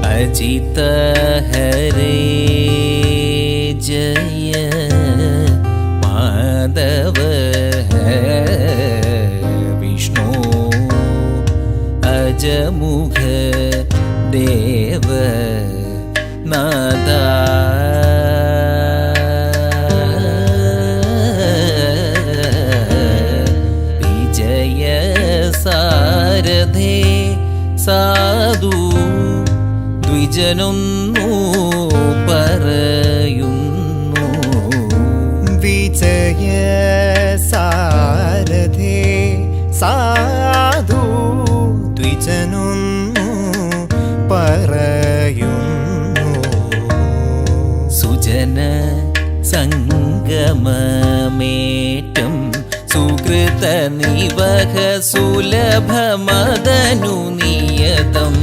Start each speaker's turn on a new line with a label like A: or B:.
A: अजित हरे जय माधव विष्णु अजमुख देव नादा विजय सारथे साधु ദ്വിജനൊന്നു പറയുന്നു
B: വിജയ സാരഥേ സാധു ദ്വിജനൊന്നു പറയുന്നു
A: സുജന സംഗമമേറ്റം സുകൃത നിവഹ സുലഭമദനു നിയതം